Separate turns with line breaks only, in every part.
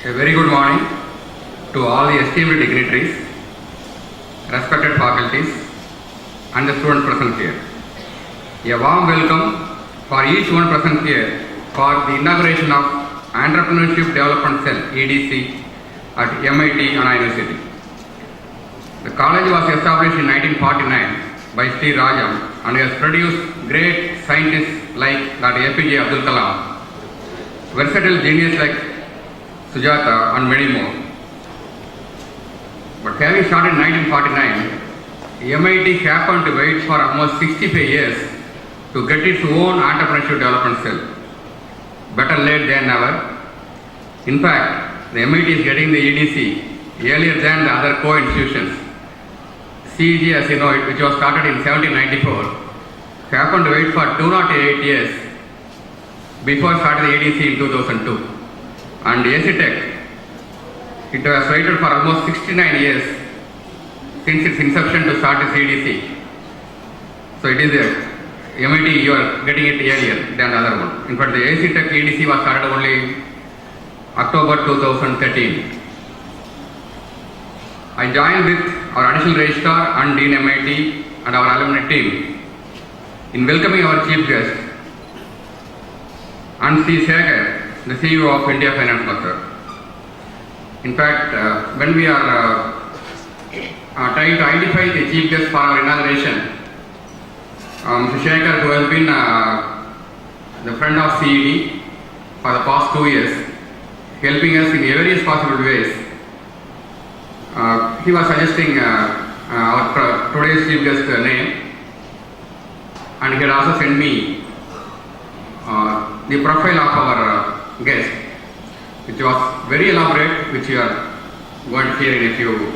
A very good morning to all the esteemed dignitaries, respected faculties, and the students present here. A warm welcome for each one present here for the inauguration of Entrepreneurship Development Cell (EDC) at MIT Anna University. The college was established in 1949 by Sri Rajam and has produced great scientists like Dr. APJ Abdul Kalam, versatile genius like Sujata and many more. But having started in 1949, MIT happened to wait for almost 65 years to get its own entrepreneurship development cell. Better late than never. In fact, the MIT is getting the EDC earlier than the other co-institutions. CEG, as you know it, which was started in 1794, happened to wait for 208 years before starting the EDC in 2002. And ACTech, it was waited for almost 69 years since its inception to start its EDC. So it is a MIT, you are getting it earlier than the other one. In fact, the ACTech EDC was started only October 2013. I joined with our additional registrar and Dean MIT and our alumni team in welcoming our chief guest and C. Sekhar, the CEO of India Finance Buster. In fact, when we are trying to identify the chief guest for our inauguration, Mr. Sekhar, who has been the friend of CED for the past 2 years, helping us in various possible ways, he was suggesting our today's chief guest name, and he had also sent me the profile of our guest, which was very elaborate, which you are going to hear in a few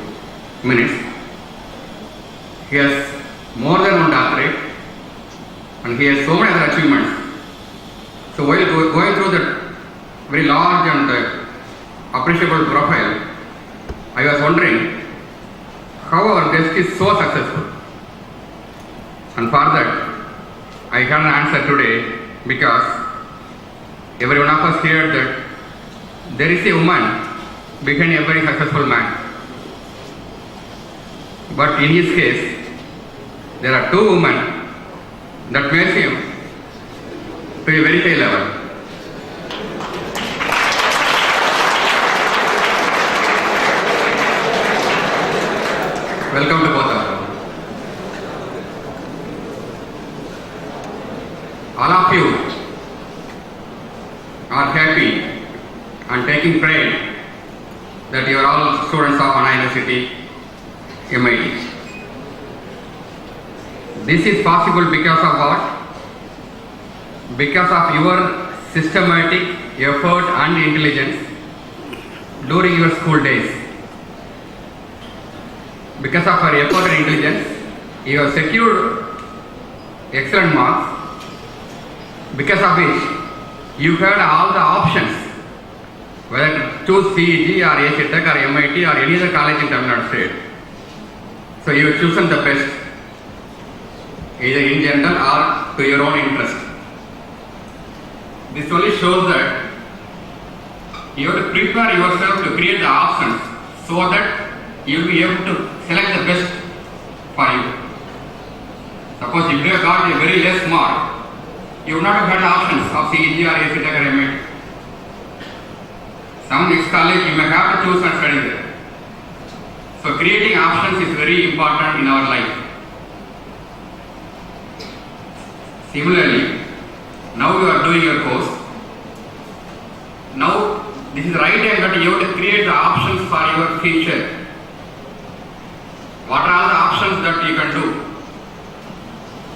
minutes. He has more than one doctorate and he has so many other achievements. So while going through that very large and appreciable profile, I was wondering how our guest is so successful. And for that, I have an answer today, because every one of us heard that there is a woman behind every successful man. But in his case, there are two women that makes him to a very high level. Welcome to both of you. All of you are happy and taking pride that you are all students of Anna University, MIT. This is possible because of what? Because of your systematic effort and intelligence during your school days. Because of your effort and intelligence, you have secured excellent marks, because of which you had all the options whether to choose CEG or ACTech or MIT or any other college in Tamil Nadu state. So you have chosen the best, either in general or to your own interest. This only shows that you have to prepare yourself to create the options so that you will be able to select the best for you. Suppose if you have got a very less mark, you would not have had the options of CEG or ACTech or MIT. Some next college you may have to choose and study there. So creating options is very important in our life. Similarly, now you are doing your course. Now this is the right time that you have to create the options for your future. What are all the options that you can do?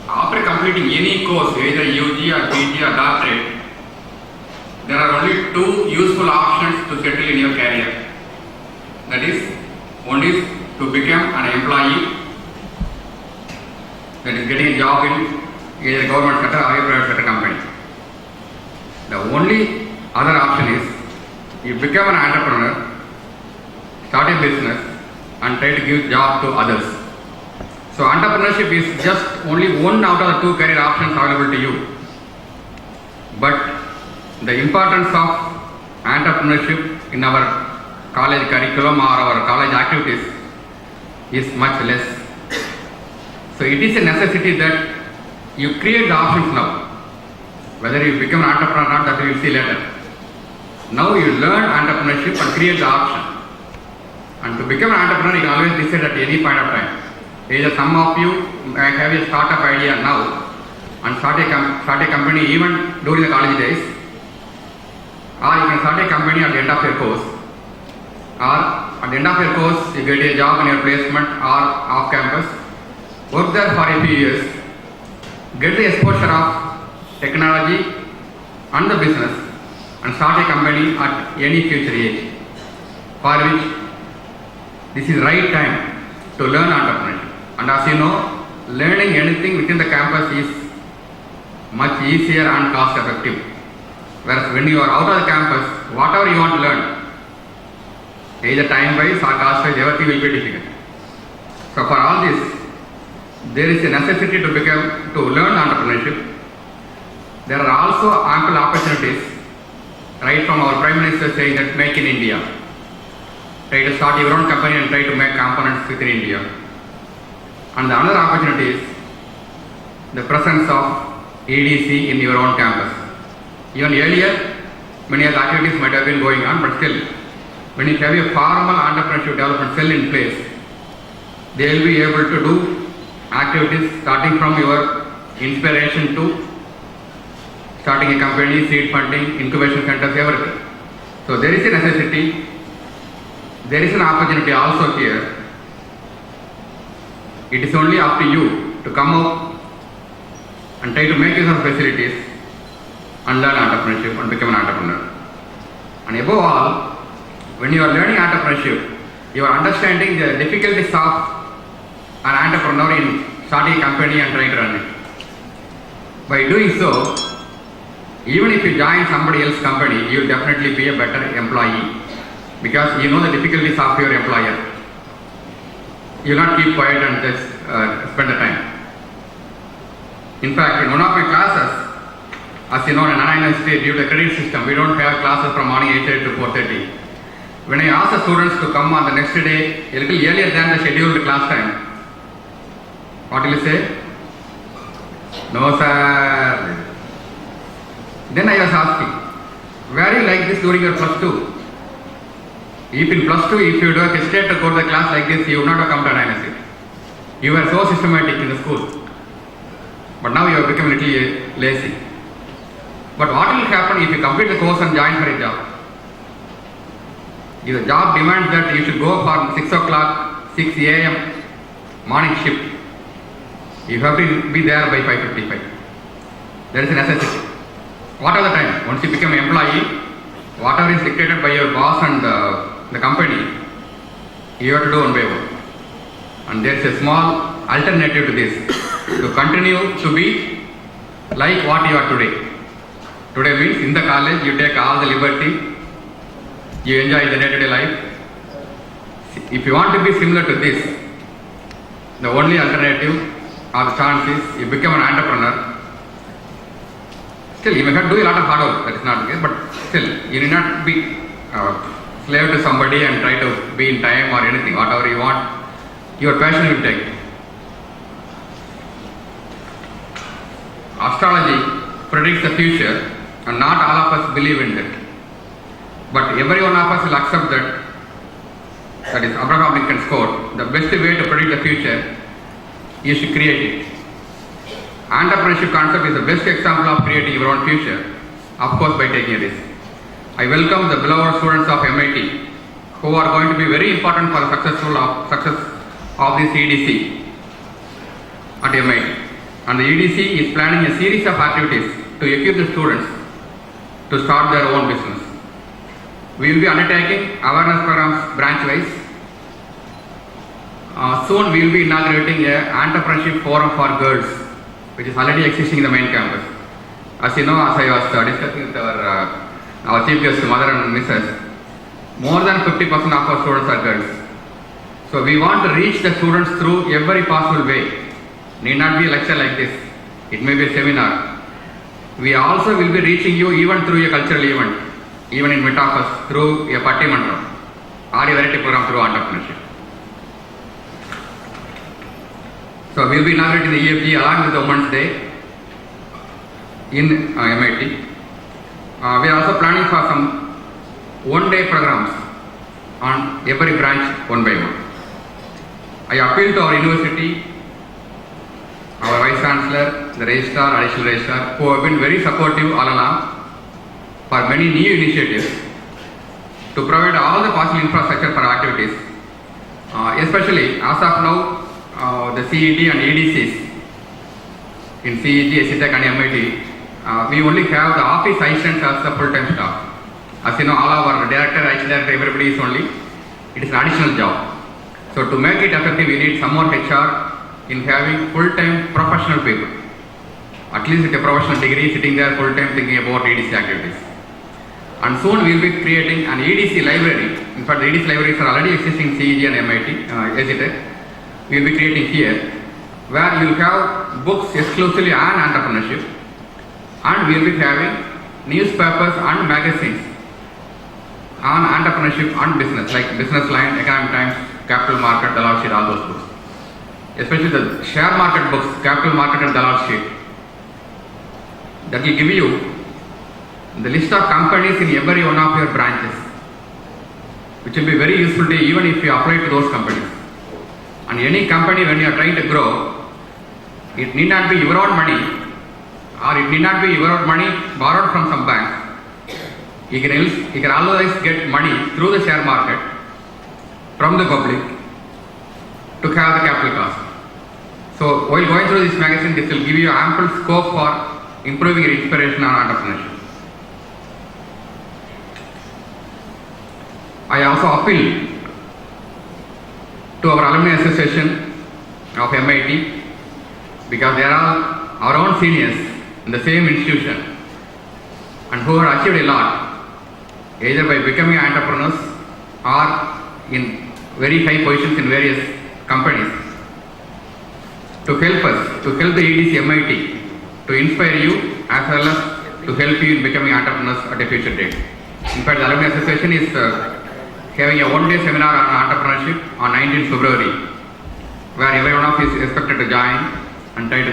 After completing any course, either UG or PG or doctorate, there are only two useful options to settle in your career. That is, one is to become an employee, that is getting a job in either government sector or a private sector company. The only other option is you become an entrepreneur, start a business and try to give job to others. So entrepreneurship is just only one out of the two career options available to you. But the importance of entrepreneurship in our college curriculum or our college activities is much less. So it is a necessity that you create the options now. Whether you become an entrepreneur or not, that we will see later. Now you learn entrepreneurship and create the option. And to become an entrepreneur, you can always decide at any point of time. Either some of you may have a startup idea now and start a company even during the college days, or you can start a company at the end of your course, or at the end of your course you get a job in your placement or off campus, work there for a few years, get the exposure of technology and the business, and start a company at any future age, for which this is the right time to learn entrepreneurship. And as you know, learning anything within the campus is much easier and cost effective. Whereas when you are out of the campus, whatever you want to learn, either time wise or cost wise, everything will be difficult. So for all this, there is a necessity to learn entrepreneurship. There are also ample opportunities, right from our Prime Minister saying that make in India. Try to start your own company and try to make components within India. And the another opportunity is the presence of EDC in your own campus. Even earlier, many of the activities might have been going on, but still, when you have a formal entrepreneurship development cell in place, they will be able to do activities starting from your inspiration to starting a company, seed funding, incubation centers, everything. So there is a necessity, there is an opportunity also here. It is only up to you to come up and try to make use of facilities and learn entrepreneurship and become an entrepreneur. And above all, when you are learning entrepreneurship, you are understanding the difficulties of an entrepreneur in starting a company and trying to run it. By doing so, even if you join somebody else's company, you will definitely be a better employee because you know the difficulties of your employer. You will not keep quiet and just spend the time. In fact, in one of my classes, as you know, in Anna University, due to the credit system, we don't have classes from morning 8:30 to 4:30. When I ask the students to come on the next day, a little earlier than the scheduled class time, what will you say? No, sir. Then I was asking, where you like this during your plus 2? If in plus 2, if you do hesitate to go to the class like this, you would not have come to an INSC. You were so systematic in the school. But now you have become a little lazy. But what will happen if you complete the course and join for a job? If the job demands that you should go for 6 o'clock, 6 a.m. morning shift, you have to be there by 5:55. There is a necessity. What are the time? Once you become an employee, whatever is dictated by your boss and the company, you have to do one by one. And there is a small alternative to this, to continue to be like what you are today. Today means in the college you take all the liberty, you enjoy the day-to-day life. If you want to be similar to this, the only alternative or the chance is you become an entrepreneur. Still, you may have to do a lot of hard work, that is not the case, but still, you need not be slave to somebody and try to be in time or anything, whatever you want, your passion will take. Astrology predicts the future and not all of us believe in that. But every one of us will accept that is Abraham Lincoln's quote, the best way to predict the future is to create it. Entrepreneurship concept is the best example of creating your own future, of course by taking a risk. I welcome the beloved students of MIT who are going to be very important for the success of this EDC at MIT. And the EDC is planning a series of activities to equip the students to start their own business. We will be undertaking awareness programs branch-wise. Soon we will be inaugurating an entrepreneurship forum for girls, which is already existing in the main campus. As you know, as I was discussing with our chief guest, mother and Mrs., more than 50% of our students are girls. So we want to reach the students through every possible way. Need not be a lecture like this. It may be a seminar. We also will be reaching you even through a cultural event, even in mid-office, through a Pattimandram or a variety program through entrepreneurship. So we will be inaugurating the EFG along with the Women's Day in MIT. We are also planning for some one-day programs on every branch one by one. I appeal to our university, our Vice Chancellor, the Registrar, Additional Registrar, who have been very supportive all along for many new initiatives to provide all the possible infrastructure for activities, especially as of now the CET and EDCs in CEG, SETEC and MIT, we only have the office assistants as the full-time staff. As you know, all our director, IT director, everybody is only, it is an additional job. So to make it effective, we need some more HR in having full-time professional people, at least with a professional degree, sitting there full-time thinking about EDC activities. And soon we will be creating an EDC library. In fact, the EDC libraries are already existing in CEG and MIT, SETEC. We will be creating here, where you will have books exclusively on entrepreneurship, and we will be having newspapers and magazines on entrepreneurship and business, like Business Line, Economic Times, Capital Market, Dalal Sheet, all those books. Especially the share market books, Capital Market and Dalal Sheet. That will give you the list of companies in every one of your branches, which will be very useful to you even if you apply to those companies. And any company, when you are trying to grow, it need not be your own money, or it need not be your own money borrowed from some bank. You can always get money through the share market from the public to have the capital cost. So while going through this magazine, this will give you ample scope for improving your inspiration on entrepreneurship. I also appeal to our alumni association of MIT, because they are all our own seniors in the same institution and who have achieved a lot, either by becoming entrepreneurs or in very high positions in various companies, to help us, to help the EDC MIT, to inspire you as well as to help you in becoming entrepreneurs at a future date. In fact, the Alumni Association is having a one-day seminar on entrepreneurship on 19th February, where every one of you is expected to join and try to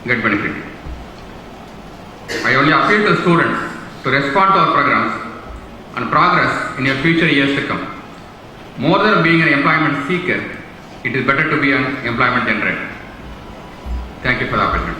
get benefit. I only appeal to students to respond to our programs and progress in your future years to come. More than being an employment seeker, it is better to be an employment generator. Thank you for the opportunity.